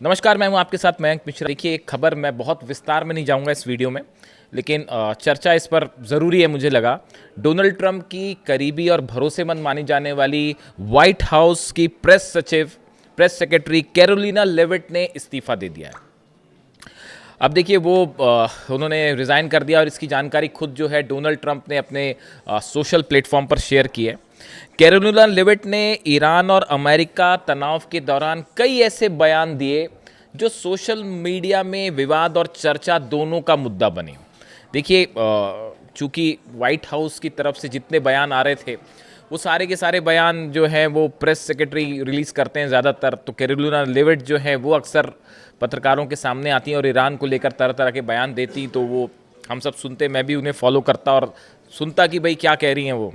नमस्कार, मैं हूं आपके साथ मयंक मिश्रा। देखिए, एक खबर, मैं बहुत विस्तार में नहीं जाऊंगा इस वीडियो में, लेकिन चर्चा इस पर ज़रूरी है मुझे लगा। डोनाल्ड ट्रंप की करीबी और भरोसेमंद मानी जाने वाली व्हाइट हाउस की प्रेस सचिव, प्रेस सेक्रेटरी कैरोलिना लेविट ने इस्तीफा दे दिया है। अब देखिए, वो उन्होंने रिज़ाइन कर दिया और इसकी जानकारी खुद जो है डोनाल्ड ट्रंप ने अपने सोशल प्लेटफॉर्म पर शेयर की है। कैरोलिना लेविट ने ईरान और अमेरिका तनाव के दौरान कई ऐसे बयान दिए जो सोशल मीडिया में विवाद और चर्चा दोनों का मुद्दा बने। देखिए, चूंकि वाइट हाउस की तरफ से जितने बयान आ रहे थे, वो सारे के सारे बयान जो हैं वो प्रेस सेक्रेटरी रिलीज़ करते हैं ज़्यादातर। तो कैरोलिना लेविट जो है वो अक्सर पत्रकारों के सामने आती हैं और ईरान को लेकर तरह तरह के बयान देती, तो वो हम सब सुनते, मैं भी उन्हें फॉलो करता और सुनता कि भाई क्या कह रही हैं वो।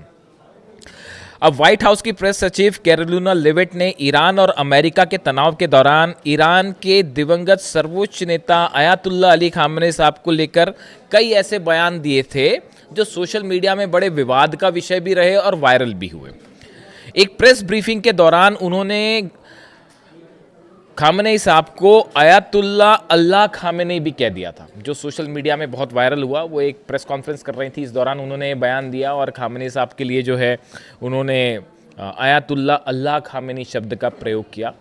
अब व्हाइट हाउस की प्रेस सचिव कैरोलिना लेविट ने ईरान और अमेरिका के तनाव के दौरान ईरान के दिवंगत सर्वोच्च नेता अयातुल्ला अली खामनेई साहब को लेकर कई ऐसे बयान दिए थे जो सोशल मीडिया में बड़े विवाद का विषय भी रहे और वायरल भी हुए। एक प्रेस ब्रीफिंग के दौरान उन्होंने खामनेई साहब को अयातुल्ला अल्लाह खामेनेई भी कह दिया था, जो सोशल मीडिया में बहुत वायरल हुआ। वो एक प्रेस कॉन्फ्रेंस कर रही थी, इस दौरान उन्होंने बयान दिया और खामेनेई साहब के लिए जो है उन्होंने अयातुल्ला अल्लाह खामेनेई शब्द का प्रयोग किया।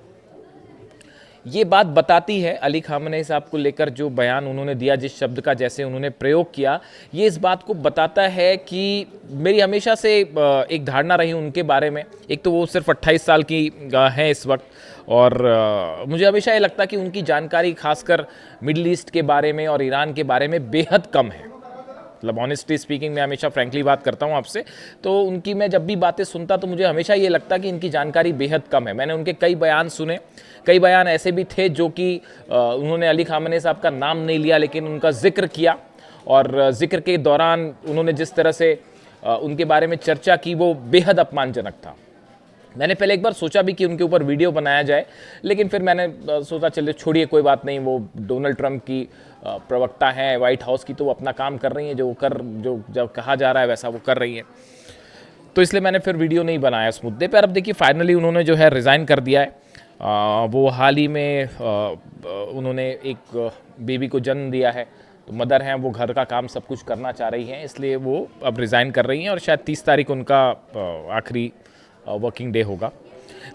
ये बात बताती है, अली खामेनेई साहब को लेकर जो बयान उन्होंने दिया, जिस शब्द का जैसे उन्होंने प्रयोग किया, ये इस बात को बताता है कि मेरी हमेशा से एक धारणा रही उनके बारे में। एक तो वो सिर्फ 28 साल की हैं इस वक्त, और मुझे हमेशा ये लगता कि उनकी जानकारी खासकर मिडिल ईस्ट के बारे में और ईरान के बारे में बेहद कम है। मतलब ऑनेस्टली स्पीकिंग, मैं हमेशा फ्रैंकली बात करता हूँ आपसे, तो उनकी मैं जब भी बातें सुनता तो मुझे हमेशा ये लगता कि इनकी जानकारी बेहद कम है। मैंने उनके कई बयान सुने, कई बयान ऐसे भी थे जो कि उन्होंने अली खामेनेई साहब का नाम नहीं लिया लेकिन उनका जिक्र किया, और जिक्र के दौरान उन्होंने जिस तरह से उनके बारे में चर्चा की वो बेहद अपमानजनक था। मैंने पहले एक बार सोचा भी कि उनके ऊपर वीडियो बनाया जाए, लेकिन फिर मैंने सोचा चलिए छोड़िए, कोई बात नहीं, वो डोनाल्ड ट्रंप की प्रवक्ता हैं व्हाइट हाउस की, तो वो अपना काम कर रही हैं, जो कहा जा रहा है वैसा वो कर रही हैं, तो इसलिए मैंने फिर वीडियो नहीं बनाया इस मुद्दे पर। अब देखिए, फाइनली उन्होंने जो है रिज़ाइन कर दिया है। वो हाल ही में उन्होंने एक बेबी को जन्म दिया है, तो मदर हैं, वो घर का काम सब कुछ करना चाह रही हैं, इसलिए वो अब रिज़ाइन कर रही हैं और शायद 30 तारीख उनका आखिरी वर्किंग डे होगा।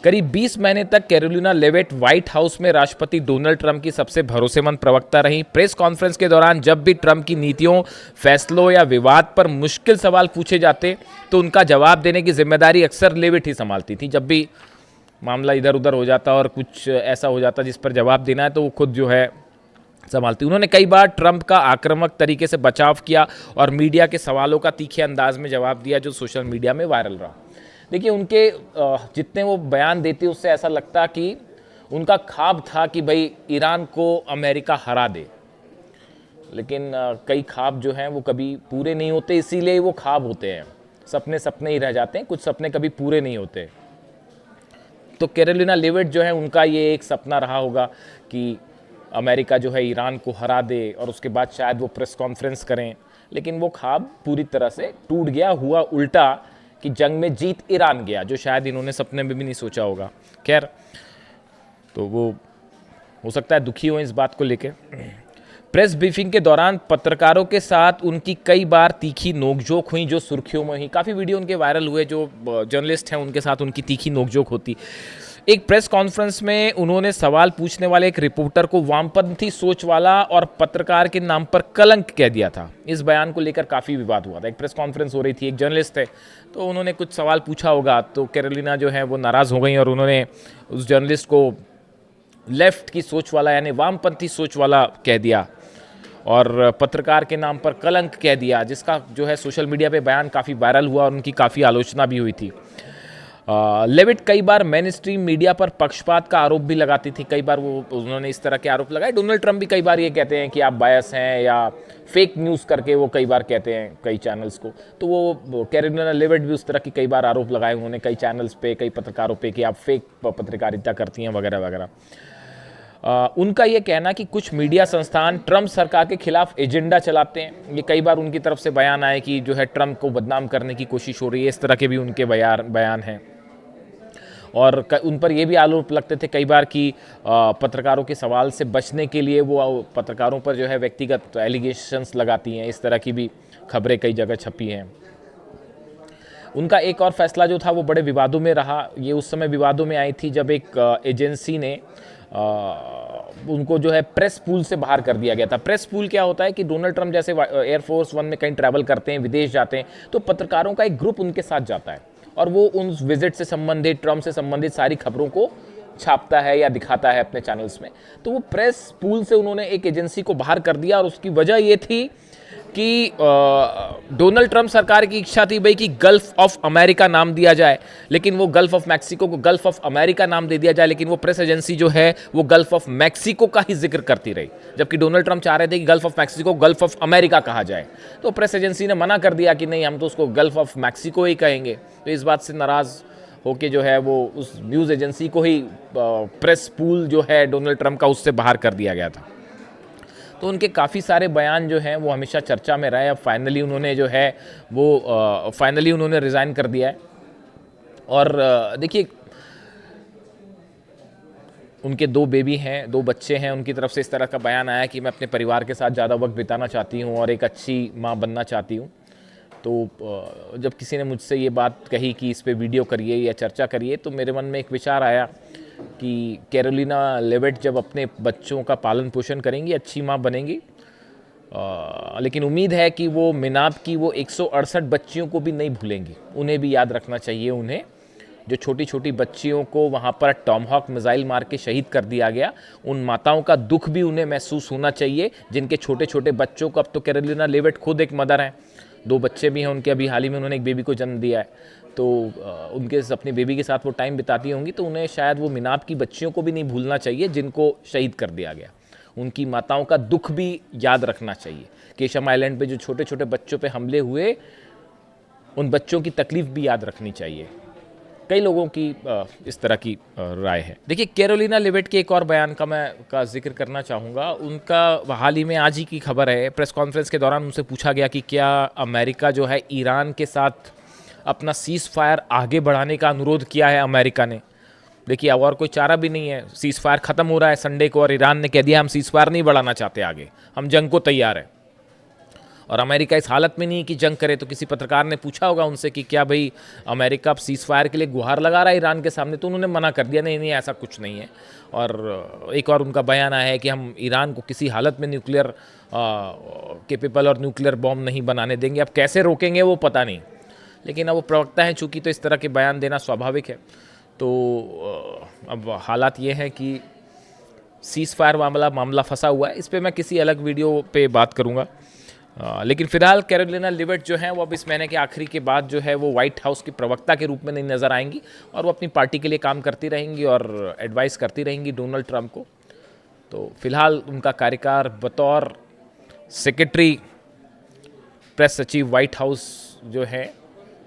करीब 20 महीने तक कैरोलिना लेविट व्हाइट हाउस में राष्ट्रपति डोनाल्ड ट्रंप की सबसे भरोसेमंद प्रवक्ता रहीं। प्रेस कॉन्फ्रेंस के दौरान जब भी ट्रंप की नीतियों, फैसलों या विवाद पर मुश्किल सवाल पूछे जाते तो उनका जवाब देने की जिम्मेदारी अक्सर लेविट ही संभालती थी। जब भी मामला इधर उधर हो जाता और कुछ ऐसा हो जाता जिस पर जवाब देना है, तो वो खुद जो है संभालती। उन्होंने कई बार ट्रंप का आक्रामक तरीके से बचाव किया और मीडिया के सवालों का तीखे अंदाज में जवाब दिया, जो सोशल मीडिया में वायरल रहा। देखिए, उनके जितने वो बयान देते उससे ऐसा लगता कि उनका ख्वाब था कि भाई ईरान को अमेरिका हरा दे, लेकिन कई ख्वाब जो हैं वो कभी पूरे नहीं होते, इसीलिए वो ख्वाब होते हैं, सपने सपने ही रह जाते हैं, कुछ सपने कभी पूरे नहीं होते। तो कैरोलिना लेविट जो है, उनका ये एक सपना रहा होगा कि अमेरिका जो है ईरान को हरा दे और उसके बाद शायद वो प्रेस कॉन्फ्रेंस करें, लेकिन वो ख्वाब पूरी तरह से टूट गया। हुआ उल्टा कि जंग में जीत ईरान गया, जो शायद इन्होंने सपने में भी नहीं सोचा होगा। खैर, तो वो हो सकता है दुखी हो इस बात को लेकर। प्रेस ब्रीफिंग के दौरान पत्रकारों के साथ उनकी कई बार तीखी नोकझोंक हुई, जो सुर्खियों में हुई। काफ़ी वीडियो उनके वायरल हुए, जो जर्नलिस्ट हैं उनके साथ उनकी तीखी नोकझोंक होती। एक प्रेस कॉन्फ्रेंस में उन्होंने सवाल पूछने वाले एक रिपोर्टर को वामपंथी सोच वाला और पत्रकार के नाम पर कलंक कह दिया था। इस बयान को लेकर काफ़ी विवाद हुआ था। एक प्रेस कॉन्फ्रेंस हो रही थी, एक जर्नलिस्ट थे, तो उन्होंने कुछ सवाल पूछा होगा, तो कैरोलिना जो है वो नाराज़ हो गई और उन्होंने उस जर्नलिस्ट को लेफ्ट की सोच वाला यानी वामपंथी सोच वाला कह दिया और पत्रकार के नाम पर कलंक कह दिया, जिसका जो है सोशल मीडिया पे बयान काफ़ी वायरल हुआ और उनकी काफ़ी आलोचना भी हुई थी। लेविट कई बार मेन स्ट्रीम मीडिया पर पक्षपात का आरोप भी लगाती थी। कई बार वो उन्होंने इस तरह के आरोप लगाए। डोनाल्ड ट्रंप भी कई बार ये कहते हैं कि आप बायस हैं, या फेक न्यूज़ करके वो कई बार कहते हैं कई चैनल्स को, तो वो कैरोलिना लेविट भी उस तरह की कई बार आरोप लगाए उन्होंने कई चैनल्स पे, कई पत्रकारों पे कि आप फेक पत्रकारिता करती हैं वगैरह वगैरह। उनका ये कहना कि कुछ मीडिया संस्थान ट्रंप सरकार के खिलाफ एजेंडा चलाते हैं, ये कई बार उनकी तरफ से बयान आए कि जो है ट्रंप को बदनाम करने की कोशिश हो रही है, इस तरह के भी उनके बयान हैं। और उन पर ये भी आरोप लगते थे कई बार कि पत्रकारों के सवाल से बचने के लिए वो पत्रकारों पर जो है व्यक्तिगत एलिगेशंस लगाती हैं। इस तरह की भी खबरें कई जगह छपी हैं। उनका एक और फैसला जो था वो बड़े विवादों में रहा। ये उस समय विवादों में आई थी जब एक एजेंसी ने उनको जो है प्रेस पूल से बाहर कर दिया गया था। प्रेस पूल क्या होता है कि डोनाल्ड ट्रंप जैसे एयरफोर्स वन में कहीं ट्रैवल करते हैं, विदेश जाते हैं, तो पत्रकारों का एक ग्रुप उनके साथ जाता है और वो उन विजिट से संबंधित, ट्रंप से संबंधित सारी खबरों को छापता है या दिखाता है अपने चैनल्स में। तो वो प्रेस पूल से उन्होंने एक एजेंसी को बाहर कर दिया और उसकी वजह ये थी कि डोनाल्ड ट्रंप सरकार की इच्छा थी भाई कि गल्फ ऑफ अमेरिका नाम दिया जाए, लेकिन वो गल्फ ऑफ मैक्सिको को गल्फ ऑफ अमेरिका नाम दे दिया जाए, लेकिन वो प्रेस एजेंसी जो है वो गल्फ ऑफ मैक्सिको का ही जिक्र करती रही, जबकि डोनाल्ड ट्रंप चाह रहे थे कि gulf of Mexico gulf of America कहा जाए। तो प्रेस एजेंसी ने मना कर दिया कि नहीं, हम तो उसको गल्फ ऑफ मैक्सिको ही कहेंगे। तो इस बात से नाराज़ होके जो है वो उस न्यूज़ एजेंसी को ही प्रेस पूल जो है डोनाल्ड ट्रंप का उससे बाहर कर दिया गया था। तो उनके काफ़ी सारे बयान जो हैं वो हमेशा चर्चा में रहे। अब फाइनली उन्होंने जो है वो फाइनली उन्होंने रिज़ाइन कर दिया है। और देखिए, उनके 2 बेबी हैं, 2 बच्चे हैं। उनकी तरफ से इस तरह का बयान आया कि मैं अपने परिवार के साथ ज़्यादा वक्त बिताना चाहती हूँ और एक अच्छी माँ बनना चाहती हूँ। तो जब किसी ने मुझसे ये बात कही कि इस पे वीडियो करिए या चर्चा करिए, तो मेरे मन में एक विचार आया कि कैरोलिना लेविट जब अपने बच्चों का पालन पोषण करेंगी, अच्छी माँ बनेंगी। लेकिन उम्मीद है कि वो मिनाब की वो 168 बच्चियों को भी नहीं भूलेंगी। उन्हें भी याद रखना चाहिए। उन्हें जो छोटी छोटी बच्चियों को वहाँ पर टॉमहॉक मिसाइल मार के शहीद कर दिया गया, उन माताओं का दुख भी उन्हें महसूस होना चाहिए, जिनके छोटे छोटे बच्चों को, अब तो कैरोलिना लेविट खुद एक मदर हैं, 2 बच्चे भी हैं उनके, अभी हाल ही में उन्होंने एक बेबी को जन्म दिया है। तो उनके अपनी बेबी के साथ वो टाइम बिताती होंगी, तो उन्हें शायद वो मिनाब की बच्चियों को भी नहीं भूलना चाहिए जिनको शहीद कर दिया गया। उनकी माताओं का दुख भी याद रखना चाहिए। केशम आइलैंड पे जो छोटे छोटे बच्चों पे हमले हुए, उन बच्चों की तकलीफ भी याद रखनी चाहिए। कई लोगों की इस तरह की राय है। देखिए, कैरोलिना लेविट के एक और बयान का जिक्र करना चाहूँगा। उनका हाल ही में, आज ही की खबर है, प्रेस कॉन्फ्रेंस के दौरान उनसे पूछा गया कि क्या अमेरिका जो है ईरान के साथ अपना सीज़ फायर आगे बढ़ाने का अनुरोध किया है अमेरिका ने। देखिए, अब और कोई चारा भी नहीं है, सीज़ फायर ख़त्म हो रहा है संडे को और ईरान ने कह दिया हम सीज़ फायर नहीं बढ़ाना चाहते आगे, हम जंग को तैयार है। और अमेरिका इस हालत में नहीं कि जंग करे। तो किसी पत्रकार ने पूछा होगा उनसे कि क्या भाई अमेरिका अब सीज़ फायर के लिए गुहार लगा रहा है ईरान के सामने, तो उन्होंने मना कर दिया, नहीं ऐसा कुछ नहीं है। और एक और उनका बयान आया है कि हम ईरान को किसी हालत में न्यूक्लियर कैपेबल और न्यूक्लियर बॉम्ब नहीं बनाने देंगे। अब कैसे रोकेंगे वो पता नहीं, लेकिन अब वो प्रवक्ता हैं चूँकि, तो इस तरह के बयान देना स्वाभाविक है। तो अब हालात ये हैं कि सीज़ फायर मामला फंसा हुआ है। इस पर मैं किसी अलग वीडियो पे बात करूँगा। लेकिन फिलहाल कैरोलिना लेविट जो है वो अब इस महीने के आखिरी के बाद जो है वो व्हाइट हाउस की प्रवक्ता के रूप में नहीं नज़र आएंगी और वो अपनी पार्टी के लिए काम करती रहेंगी और एडवाइस करती रहेंगी डोनाल्ड ट्रंप को। तो फिलहाल उनका कार्यकाल बतौर सेक्रेटरी प्रेस सचिव व्हाइट हाउस जो है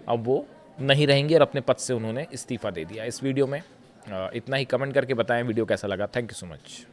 अब वो नहीं रहेंगे और अपने पद से उन्होंने इस्तीफ़ा दे दिया। इस वीडियो में इतना ही। कमेंट करके बताएं वीडियो कैसा लगा। Thank you so much.